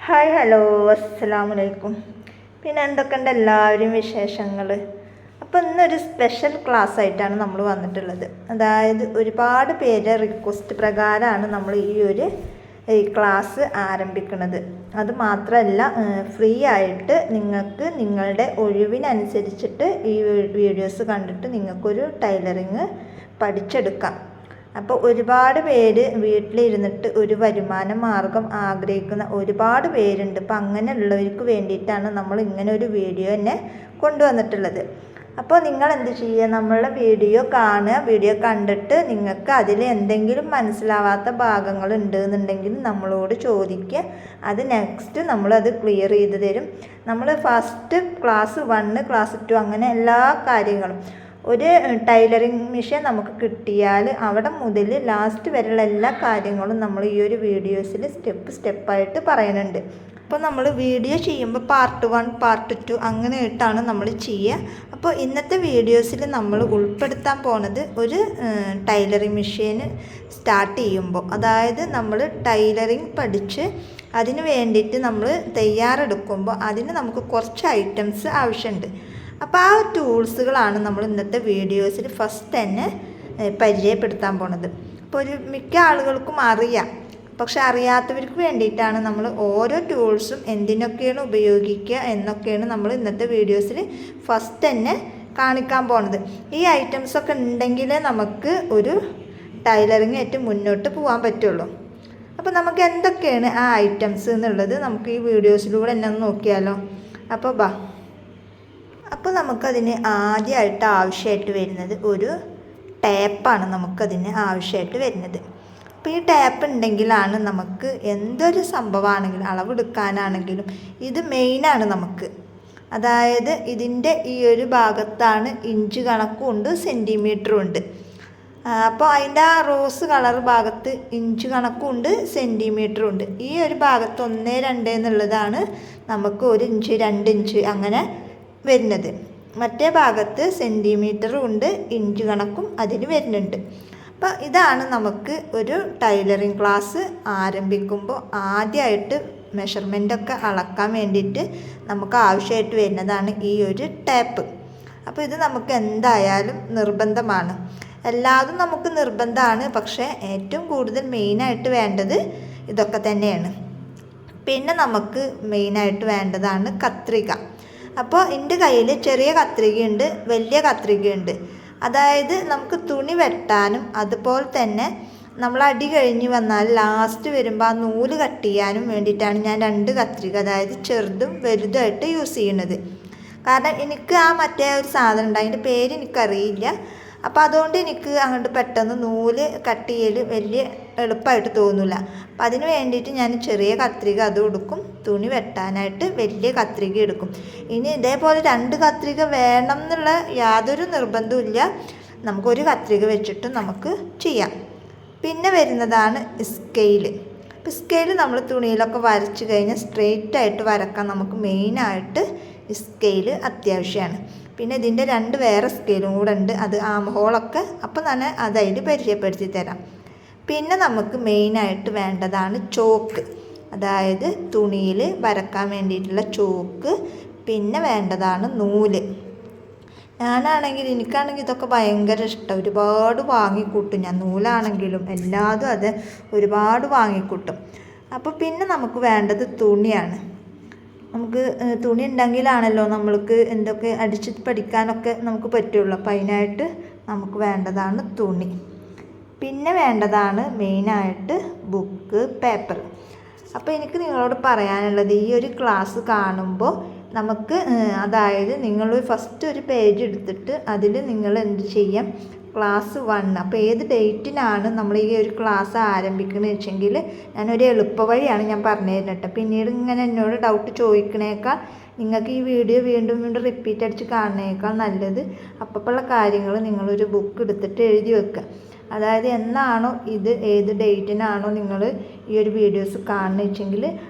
Hi hello അസ്സലാമലൈക്കും. പിന്നെ എന്തൊക്കെയുണ്ട് എല്ലാവരും വിശേഷങ്ങൾ? അപ്പോൾ ഇന്നൊരു സ്പെഷ്യൽ ക്ലാസ് ആയിട്ടാണ് നമ്മൾ വന്നിട്ടുള്ളത്. അതായത് ഒരുപാട് പേര് റിക്വസ്റ്റ് പ്രകാരമാണ് നമ്മൾ ഈ ക്ലാസ് ആരംഭിക്കുന്നത്. അത് മാത്രമല്ല, ഫ്രീ ആയിട്ട് നിങ്ങൾക്ക് നിങ്ങളുടെ ഒഴിവിനനുസരിച്ചിട്ട് ഈ വീഡിയോസ് കണ്ടിട്ട് നിങ്ങൾക്കൊരു ടൈലറിങ് പഠിച്ചെടുക്കാം. അപ്പോൾ ഒരുപാട് പേര് വീട്ടിലിരുന്നിട്ട് ഒരു വരുമാന മാർഗം ആഗ്രഹിക്കുന്ന ഒരുപാട് പേരുണ്ട്. അപ്പോൾ അങ്ങനെയുള്ളവർക്ക് വേണ്ടിയിട്ടാണ് നമ്മൾ ഇങ്ങനെ ഒരു വീഡിയോ തന്നെ കൊണ്ടുവന്നിട്ടുള്ളത്. അപ്പോൾ നിങ്ങൾ എന്ത് ചെയ്യുക, നമ്മളുടെ വീഡിയോ കാണുക. വീഡിയോ കണ്ടിട്ട് നിങ്ങൾക്ക് അതിൽ എന്തെങ്കിലും മനസ്സിലാവാത്ത ഭാഗങ്ങൾ ഉണ്ടെന്നുണ്ടെങ്കിൽ നമ്മളോട് ചോദിക്കുക. അത് നെക്സ്റ്റ് നമ്മളത് ക്ലിയർ ചെയ്ത് തരും. നമ്മൾ ഫസ്റ്റ് ക്ലാസ് 1, ക്ലാസ് 2 അങ്ങനെ എല്ലാ കാര്യങ്ങളും, ഒരു ടൈലറിങ് മെഷീൻ നമുക്ക് കിട്ടിയാൽ അവിടെ മുതൽ ലാസ്റ്റ് വരെയുള്ള എല്ലാ കാര്യങ്ങളും നമ്മൾ ഈ ഒരു വീഡിയോസിൽ സ്റ്റെപ്പായിട്ട് പറയുന്നുണ്ട്. അപ്പോൾ നമ്മൾ വീഡിയോ ചെയ്യുമ്പോൾ പാർട്ട് 1, പാർട്ട് 2 അങ്ങനെയായിട്ടാണ് നമ്മൾ ചെയ്യുക. അപ്പോൾ ഇന്നത്തെ വീഡിയോസിൽ നമ്മൾ ഉൾപ്പെടുത്താൻ പോണത് ഒരു ടൈലറിങ് മെഷീൻ സ്റ്റാർട്ട് ചെയ്യുമ്പോൾ, അതായത് നമ്മൾ ടൈലറിങ് പഠിച്ച് അതിന് വേണ്ടിയിട്ട് നമ്മൾ തയ്യാറെടുക്കുമ്പോൾ അതിന് നമുക്ക് കുറച്ച് ഐറ്റംസ് ആവശ്യമുണ്ട്. അപ്പോൾ ആ ടൂൾസുകളാണ് നമ്മൾ ഇന്നത്തെ വീഡിയോസിൽ ഫസ്റ്റ് തന്നെ പരിചയപ്പെടുത്താൻ പോണത്. അപ്പോൾ മിക്ക ആളുകൾക്കും അറിയാം, പക്ഷെ അറിയാത്തവർക്ക് വേണ്ടിയിട്ടാണ് നമ്മൾ ഓരോ ടൂൾസും എന്തിനൊക്കെയാണ് ഉപയോഗിക്കുക എന്നൊക്കെയാണ് നമ്മൾ ഇന്നത്തെ വീഡിയോസിൽ ഫസ്റ്റ് തന്നെ കാണിക്കാൻ പോണത്. ഈ ഐറ്റംസൊക്കെ ഉണ്ടെങ്കിലേ നമുക്ക് ഒരു ടൈലറിങ് ആയിട്ട് മുന്നോട്ട് പോകാൻ പറ്റുള്ളൂ. അപ്പോൾ നമുക്ക് എന്തൊക്കെയാണ് ആ ഐറ്റംസ് എന്നുള്ളത് നമുക്ക് ഈ വീഡിയോസിലൂടെ തന്നെ ഒന്ന് നോക്കിയാലോ. അപ്പോൾ നമുക്കതിന് ആദ്യമായിട്ട് ആവശ്യമായിട്ട് വരുന്നത് ഒരു ടാപ്പാണ്. നമുക്കതിന് ആവശ്യമായിട്ട് വരുന്നത്, അപ്പോൾ ഈ ടാപ്പ് ഉണ്ടെങ്കിലാണ് നമുക്ക് എന്തൊരു സംഭവമാണെങ്കിലും അളവെടുക്കാനാണെങ്കിലും ഇത് മെയിനാണ് നമുക്ക്. അതായത് ഇതിൻ്റെ ഈ ഒരു ഭാഗത്താണ് ഇഞ്ച് കണക്കും ഉണ്ട്, സെൻറ്റിമീറ്ററും ഉണ്ട്. അപ്പോൾ അതിൻ്റെ ആ റോസ് കളർ ഭാഗത്ത് ഇഞ്ച് കണക്കും ഉണ്ട്, സെൻറ്റിമീറ്ററും ഉണ്ട്. ഈ ഒരു ഭാഗത്ത് 1, 2 എന്നുള്ളതാണ് നമുക്ക് 1 ഇഞ്ച് 2 ഇഞ്ച് അങ്ങനെ വരുന്നത്. മറ്റേ ഭാഗത്ത് സെൻറ്റിമീറ്ററും ഉണ്ട്, ഇഞ്ച് കണക്കും അതിന് വരുന്നുണ്ട്. അപ്പോൾ ഇതാണ് നമുക്ക് ഒരു ടൈലറിങ് ക്ലാസ് ആരംഭിക്കുമ്പോൾ ആദ്യമായിട്ട് മെഷർമെൻറ്റൊക്കെ അളക്കാൻ വേണ്ടിയിട്ട് നമുക്ക് ആവശ്യമായിട്ട് വരുന്നതാണ് ഈ ഒരു ടാപ്പ്. അപ്പോൾ ഇത് നമുക്ക് എന്തായാലും നിർബന്ധമാണ്. എല്ലാതും നമുക്ക് നിർബന്ധമാണ്, പക്ഷേ ഏറ്റവും കൂടുതൽ മെയിനായിട്ട് വേണ്ടത് ഇതൊക്കെ തന്നെയാണ്. പിന്നെ നമുക്ക് മെയിനായിട്ട് വേണ്ടതാണ് കത്രിക. അപ്പോൾ എൻ്റെ കയ്യിൽ ചെറിയ കത്രികയുണ്ട്, വലിയ കത്രികയുണ്ട്. അതായത് നമുക്ക് തുണി വെട്ടാനും അതുപോലെ തന്നെ നമ്മൾ അടി കഴിഞ്ഞ് വന്നാൽ ലാസ്റ്റ് വരുമ്പോൾ ആ നൂല് കട്ട് ചെയ്യാനും വേണ്ടിയിട്ടാണ് ഞാൻ 2 കത്രിക, അതായത് ചെറുതും വലുതുമായിട്ട് യൂസ് ചെയ്യുന്നത്. കാരണം എനിക്ക് ആ മറ്റേ ഒരു സാധനം ഉണ്ട്, അതിൻ്റെ പേര് എനിക്കറിയില്ല. അപ്പോൾ അതുകൊണ്ട് എനിക്ക് അങ്ങോട്ട് പെട്ടെന്ന് നൂല് കട്ട് ചെയ്യൽ വലിയ എളുപ്പമായിട്ട് തോന്നില്ല. അപ്പം അതിന് വേണ്ടിയിട്ട് ഞാൻ ചെറിയ കത്രിക അതും എടുക്കും, തുണി വെട്ടാനായിട്ട് വലിയ കത്രിക എടുക്കും. ഇനി ഇതേപോലെ 2 കത്രിക വേണം എന്നുള്ള യാതൊരു നിർബന്ധവും. നമുക്കൊരു കത്രിക വെച്ചിട്ട് നമുക്ക് ചെയ്യാം. പിന്നെ വരുന്നതാണ് സ്കെയില്. അപ്പോൾ സ്കെയിൽ നമ്മൾ തുണിയിലൊക്കെ വരച്ച് കഴിഞ്ഞാൽ സ്ട്രെയിറ്റായിട്ട് വരക്കാൻ നമുക്ക് മെയിനായിട്ട് സ്കെയിൽ അത്യാവശ്യമാണ്. പിന്നെ ഇതിൻ്റെ 2 വേറെ സ്കെയിലും കൂടെ ഉണ്ട്, അത് ആം ഹോളൊക്കെ അപ്പം തന്നെ അതിൽ പരിചയപ്പെടുത്തി തരാം. പിന്നെ നമുക്ക് മെയിനായിട്ട് വേണ്ടതാണ് ചോക്ക്, അതായത് തുണിയിൽ വരക്കാൻ വേണ്ടിയിട്ടുള്ള ചോക്ക്. പിന്നെ വേണ്ടതാണ് നൂല്. എനിക്കാണെങ്കിൽ ഇതൊക്കെ ഭയങ്കര ഇഷ്ടം, ഒരുപാട് വാങ്ങിക്കൂട്ടും ഞാൻ. നൂലാണെങ്കിലും എല്ലാതും അത് ഒരുപാട് വാങ്ങിക്കൂട്ടും. അപ്പോൾ പിന്നെ നമുക്ക് വേണ്ടത് തുണിയാണ്. നമുക്ക് തുണി ഉണ്ടെങ്കിലാണല്ലോ നമ്മൾക്ക് എന്തൊക്കെ അടിച്ച് പഠിക്കാനൊക്കെ നമുക്ക് പറ്റുള്ളൂ. അപ്പോൾ അതിനായിട്ട് നമുക്ക് വേണ്ടതാണ് തുണി. പിന്നെ വേണ്ടതാണ് മെയിനായിട്ട് ബുക്ക്, പേപ്പർ. അപ്പോൾ എനിക്ക് നിങ്ങളോട് പറയാനുള്ളത്, ഈ ഒരു ക്ലാസ് കാണുമ്പോൾ നമുക്ക് അതായത് നിങ്ങൾ ഫസ്റ്റ് ഒരു പേജ് എടുത്തിട്ട് അതിൽ നിങ്ങൾ എന്ത് ചെയ്യാം, ക്ലാസ് 1, അപ്പോൾ ഏത് ഡേറ്റിനാണ് നമ്മൾ ഈ ഒരു ക്ലാസ് ആരംഭിക്കുന്നത് വെച്ചെങ്കിൽ ഞാനൊരു എളുപ്പ വഴിയാണ് ഞാൻ പറഞ്ഞു തരുന്നത്. പിന്നീട് ഇങ്ങനെ എന്നോട് ഡൗട്ട് ചോദിക്കണേക്കാൾ നിങ്ങൾക്ക് ഈ വീഡിയോ വീണ്ടും റിപ്പീറ്റ് അടിച്ച് കാണുന്നേക്കാൾ നല്ലത് അപ്പോഴുള്ള കാര്യങ്ങൾ നിങ്ങളൊരു ബുക്ക് എടുത്തിട്ട് എഴുതി വെക്കുക. അതായത് എന്നാണോ ഇത്, ഏത് ഡേറ്റിനാണോ നിങ്ങൾ ഈ ഒരു വീഡിയോസ് കാണുന്നത് വെച്ചെങ്കിൽ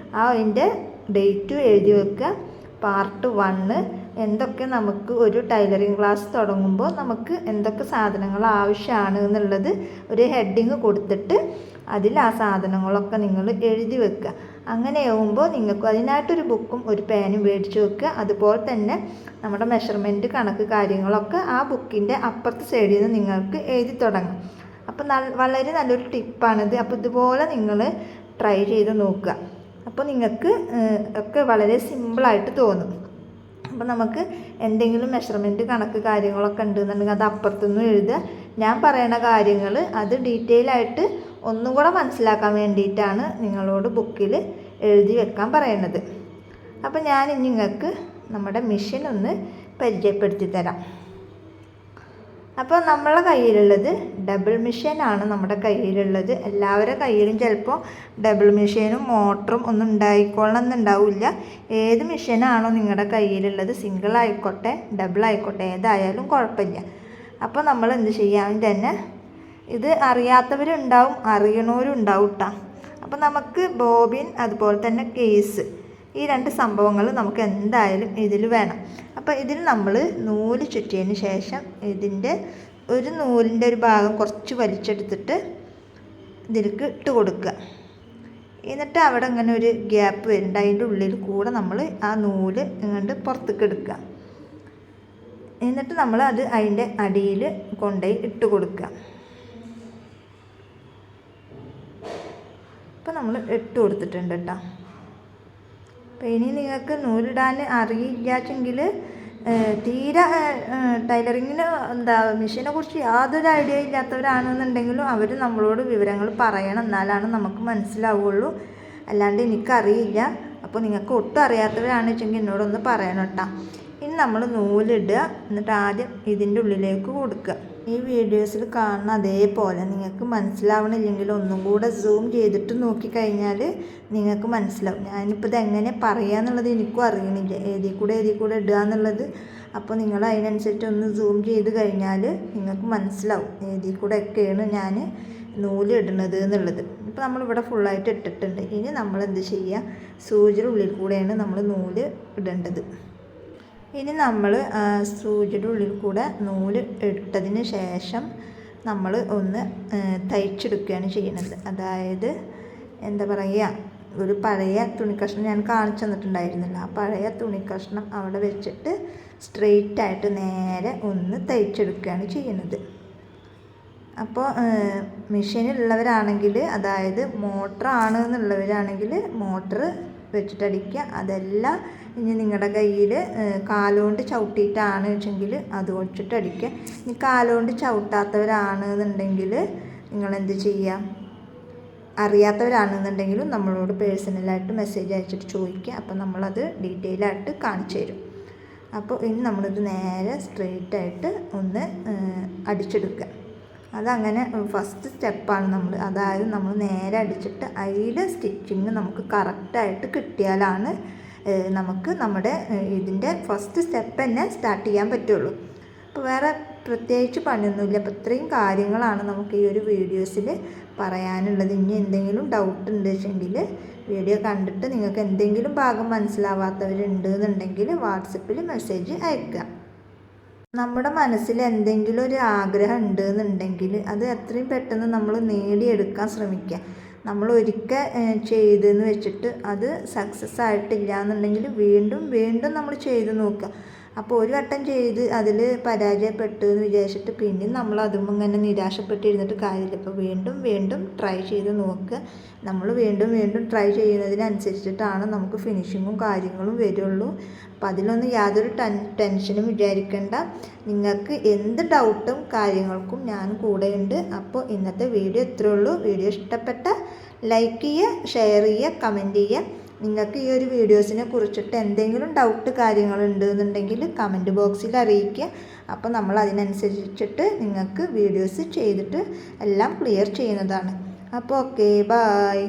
അതിൻ്റെ ഡേറ്റും എഴുതി വെക്കുക. പാർട്ട് 1 എന്തൊക്കെ നമുക്ക് ഒരു ടൈലറിങ് ക്ലാസ് തുടങ്ങുമ്പോൾ നമുക്ക് എന്തൊക്കെ സാധനങ്ങൾ ആവശ്യമാണ് എന്നുള്ളത് ഒരു ഹെഡിങ് കൊടുത്തിട്ട് അതിൽ ആ സാധനങ്ങളൊക്കെ നിങ്ങൾ എഴുതി വെക്കുക. അങ്ങനെയാവുമ്പോൾ നിങ്ങൾക്ക് അതിനായിട്ടൊരു ബുക്കും ഒരു പേനും മേടിച്ച് വെക്കുക. അതുപോലെ തന്നെ നമ്മുടെ മെഷർമെൻറ്റ് കണക്ക് കാര്യങ്ങളൊക്കെ ആ ബുക്കിൻ്റെ അപ്പുറത്തെ സൈഡിൽ നിന്ന് നിങ്ങൾക്ക് എഴുതി തുടങ്ങാം. അപ്പോൾ വളരെ നല്ലൊരു ടിപ്പാണിത്. അപ്പോൾ ഇതുപോലെ നിങ്ങൾ ട്രൈ ചെയ്ത് നോക്കുക. അപ്പോൾ നിങ്ങൾക്ക് ഒക്കെ വളരെ സിമ്പിളായിട്ട് തോന്നും. അപ്പോൾ നമുക്ക് എന്തെങ്കിലും മെഷർമെൻറ്റ് കണക്ക് കാര്യങ്ങളൊക്കെ ഉണ്ടെന്നുണ്ടെങ്കിൽ അത് അപ്പുറത്തുനിന്ന് എഴുതുക. ഞാൻ പറയുന്ന കാര്യങ്ങൾ അത് ഡീറ്റെയിൽ ആയിട്ട് ഒന്നും കൂടെ മനസ്സിലാക്കാൻ വേണ്ടിയിട്ടാണ് നിങ്ങളോട് ബുക്കിൽ എഴുതി വെക്കാൻ പറയുന്നത്. അപ്പോൾ ഞാൻ ഇനി നിങ്ങൾക്ക് നമ്മുടെ മെഷീൻ ഒന്ന് പരിചയപ്പെടുത്തി തരാം. അപ്പോൾ നമ്മളെ കയ്യിലുള്ളത് ഡബിൾ മെഷീനാണ് നമ്മുടെ കയ്യിലുള്ളത്. എല്ലാവരുടെ കയ്യിലും ചിലപ്പോൾ ഡബിൾ മെഷീനും മോട്ടറും ഒന്നും ഉണ്ടായിക്കൊള്ളണമെന്നുണ്ടാവില്ല. ഏത് മെഷീനാണോ നിങ്ങളുടെ കയ്യിലുള്ളത്, സിംഗിൾ ആയിക്കോട്ടെ ഡബിൾ ആയിക്കോട്ടെ ഏതായാലും കുഴപ്പമില്ല. അപ്പോൾ നമ്മൾ എന്ത് ചെയ്യാൻ തന്നെ ഇത് അറിയാത്തവരുണ്ടാവും, അറിയണവരും ഉണ്ടാവും കേട്ടോ. അപ്പോൾ നമുക്ക് ബോബിൻ അതുപോലെ തന്നെ കേസ് ഈ രണ്ട് സംഭവങ്ങൾ നമുക്ക് എന്തായാലും ഇതിൽ വേണം. അപ്പോൾ ഇതിൽ നമ്മൾ നൂല് ചുറ്റിയതിന് ശേഷം ഇതിൻ്റെ ഒരു നൂലിൻ്റെ ഒരു ഭാഗം കുറച്ച് വലിച്ചെടുത്തിട്ട് ഇതിലേക്ക് ഇട്ട് കൊടുക്കുക. എന്നിട്ട് അവിടെ ഇങ്ങനെ ഒരു ഗ്യാപ്പ് വരുന്നുണ്ട്, അതിൻ്റെ ഉള്ളിൽ കൂടെ നമ്മൾ ആ നൂല് ഇങ്ങോട്ട് പുറത്തേക്ക് എടുക്കുക. എന്നിട്ട് നമ്മൾ അത് അതിൻ്റെ അടിയിൽ കൊണ്ടുപോയി ഇട്ട് കൊടുക്കുക. അപ്പോൾ നമ്മൾ ഇട്ട് കൊടുത്തിട്ടുണ്ട് കേട്ടോ. അപ്പോൾ ഇനി നിങ്ങൾക്ക് നൂലിടാൻ അറിയില്ലാച്ചെങ്കിൽ തീരെ ടൈലറിങ്ങിന് മെഷീനെ കുറിച്ച് യാതൊരു ഐഡിയ ഇല്ലാത്തവരാണെന്നുണ്ടെങ്കിലും അവർ നമ്മളോട് വിവരങ്ങൾ പറയണം, എന്നാലാണ് നമുക്ക് മനസ്സിലാവുള്ളൂ. അല്ലാണ്ട് എനിക്കറിയില്ല. അപ്പോൾ നിങ്ങൾക്ക് ഒട്ടും അറിയാത്തവരാണെന്ന് വെച്ചെങ്കിൽ എന്നോടൊന്ന് പറയണം കേട്ടോ. ഇനി നമ്മൾ നൂലിടുക, എന്നിട്ട് ആദ്യം ഇതിൻ്റെ ഉള്ളിലേക്ക് കൊടുക്കുക. ഈ വീഡിയോസിൽ കാണുന്ന അതേപോലെ നിങ്ങൾക്ക് മനസ്സിലാവണില്ലെങ്കിൽ ഒന്നും കൂടെ സൂം ചെയ്തിട്ട് നോക്കിക്കഴിഞ്ഞാൽ നിങ്ങൾക്ക് മനസ്സിലാവും. ഞാനിപ്പോൾ ഇതെങ്ങനെ പറയുക എന്നുള്ളത് എനിക്കും അറിയണില്ല, ഏതിൽ കൂടെ ഇടുക എന്നുള്ളത്. അപ്പോൾ നിങ്ങൾ അതിനനുസരിച്ച് ഒന്ന് സൂം ചെയ്ത് കഴിഞ്ഞാൽ നിങ്ങൾക്ക് മനസ്സിലാവും ഏതിൽ കൂടെ ഒക്കെയാണ് ഞാൻ നൂലിടുന്നത് എന്നുള്ളത്. ഇപ്പോൾ നമ്മളിവിടെ ഫുള്ളായിട്ട് ഇട്ടിട്ടുണ്ട്. ഇനി നമ്മൾ എന്ത് ചെയ്യുക, സൂചിയുടെ ഉള്ളിൽ കൂടെയാണ് നമ്മൾ നൂല് ഇടേണ്ടത്. ഇനി നമ്മൾ സൂചിയുടെ ഉള്ളിൽ കൂടെ നൂല് ഇട്ടതിന് ശേഷം നമ്മൾ ഒന്ന് തയ്ച്ചെടുക്കുകയാണ് ചെയ്യുന്നത്. അതായത് എന്താ പറയുക, ഒരു പഴയ തുണിക്കഷ്ണം ഞാൻ കാണിച്ചു തന്നിട്ടുണ്ടായിരുന്നില്ല, ആ പഴയ തുണിക്കഷ്ണം അവിടെ വെച്ചിട്ട് സ്ട്രെയിറ്റായിട്ട് നേരെ ഒന്ന് തയ്ച്ചെടുക്കുകയാണ് ചെയ്യുന്നത്. അപ്പോൾ മെഷീനുള്ളവരാണെങ്കിൽ, അതായത് മോട്ടറാണ് എന്നുള്ളവരാണെങ്കിൽ മോട്ടർ വെച്ചിട്ടടിക്കുക. അതെല്ലാം ഇനി നിങ്ങളുടെ കയ്യിൽ കാലുകൊണ്ട് ചവിട്ടിയിട്ടാണ് വെച്ചെങ്കിൽ അത് വെച്ചിട്ടടിക്കുക. ഇനി കാലുകൊണ്ട് ചവിട്ടാത്തവരാണെന്നുണ്ടെങ്കിൽ നിങ്ങളെന്ത് ചെയ്യുക, അറിയാത്തവരാണെന്നുണ്ടെങ്കിലും നമ്മളോട് പേഴ്സണലായിട്ട് മെസ്സേജ് അയച്ചിട്ട് ചോദിക്കുക. അപ്പോൾ നമ്മളത് ഡീറ്റെയിൽ ആയിട്ട് കാണിച്ചു തരും. അപ്പോൾ ഇനി നമ്മളിത് നേരെ സ്ട്രെയിറ്റായിട്ട് ഒന്ന് അടിച്ചെടുക്കുക. അതങ്ങനെ ഫസ്റ്റ് സ്റ്റെപ്പാണ് നമ്മൾ, അതായത് നമ്മൾ നേരെ അടിച്ചിട്ട് അതിൽ സ്റ്റിച്ചിങ് നമുക്ക് കറക്റ്റായിട്ട് കിട്ടിയാലാണ് നമുക്ക് നമ്മുടെ ഇതിൻ്റെ ഫസ്റ്റ് സ്റ്റെപ്പ് തന്നെ സ്റ്റാർട്ട് ചെയ്യാൻ പറ്റുള്ളൂ. അപ്പോൾ വേറെ പ്രത്യേകിച്ച് പണിയൊന്നുമില്ല. അപ്പോൾ ഇത്രയും കാര്യങ്ങളാണ് നമുക്ക് ഈ ഒരു വീഡിയോസിൽ പറയാനുള്ളത്. ഇനി എന്തെങ്കിലും ഡൗട്ട് ഉണ്ടെങ്കിൽ വീഡിയോ കണ്ടിട്ട് നിങ്ങൾക്ക് എന്തെങ്കിലും ഭാഗം മനസ്സിലാവാത്തവരുണ്ട് എന്നുണ്ടെങ്കിൽ വാട്സപ്പിൽ മെസ്സേജ് അയക്കുക. നമ്മുടെ മനസ്സിൽ എന്തെങ്കിലും ഒരു ആഗ്രഹം ഉണ്ട് എന്നുണ്ടെങ്കിൽ അത് എത്രയും പെട്ടെന്ന് നമ്മൾ നേടിയെടുക്കാൻ ശ്രമിക്കുക. നമ്മൾ ഒരിക്കൽ ചെയ്തെന്ന് വെച്ചിട്ട് അത് സക്സസ് ആയിട്ടില്ല എന്നുണ്ടെങ്കിൽ വീണ്ടും വീണ്ടും നമ്മൾ ചെയ്ത് നോക്കുക. അപ്പോൾ ഒരു വട്ടം ചെയ്ത് അതിൽ പരാജയപ്പെട്ടു എന്ന് വിചാരിച്ചിട്ട് പിന്നെയും നമ്മൾ അതും ഇങ്ങനെ നിരാശപ്പെട്ടിരുന്നിട്ട് കാര്യമില്ല. അപ്പോൾ വീണ്ടും വീണ്ടും ട്രൈ ചെയ്ത് നോക്കുക. നമ്മൾ വീണ്ടും വീണ്ടും ട്രൈ ചെയ്യുന്നതിനനുസരിച്ചിട്ടാണ് നമുക്ക് ഫിനിഷിങ്ങും കാര്യങ്ങളും വരുള്ളൂ. അപ്പോൾ അതിലൊന്നും യാതൊരു ടെൻഷനും വിചാരിക്കേണ്ട. നിങ്ങൾക്ക് എന്ത് ഡൗട്ടും കാര്യങ്ങൾക്കും ഞാൻ കൂടെയുണ്ട്. അപ്പോൾ ഇന്നത്തെ വീഡിയോ ഇത്രയേ ഉള്ളൂ. വീഡിയോ ഇഷ്ടപ്പെട്ട ലൈക്ക് ചെയ്യുക, ഷെയർ ചെയ്യുക, കമൻറ്റ് ചെയ്യുക. നിങ്ങൾക്ക് ഈ ഒരു വീഡിയോസിനെ കുറിച്ചിട്ട് എന്തെങ്കിലും ഡൗട്ട് കാര്യങ്ങളുണ്ട് എന്നുണ്ടെങ്കിൽ കമൻറ്റ് ബോക്സിൽ അറിയിക്കുക. അപ്പോൾ നമ്മൾ അതിനനുസരിച്ചിട്ട് നിങ്ങൾക്ക് വീഡിയോസ് ചെയ്തിട്ട് എല്ലാം ക്ലിയർ ചെയ്യുന്നതാണ്. അപ്പോൾ ഓക്കെ, ബായ്.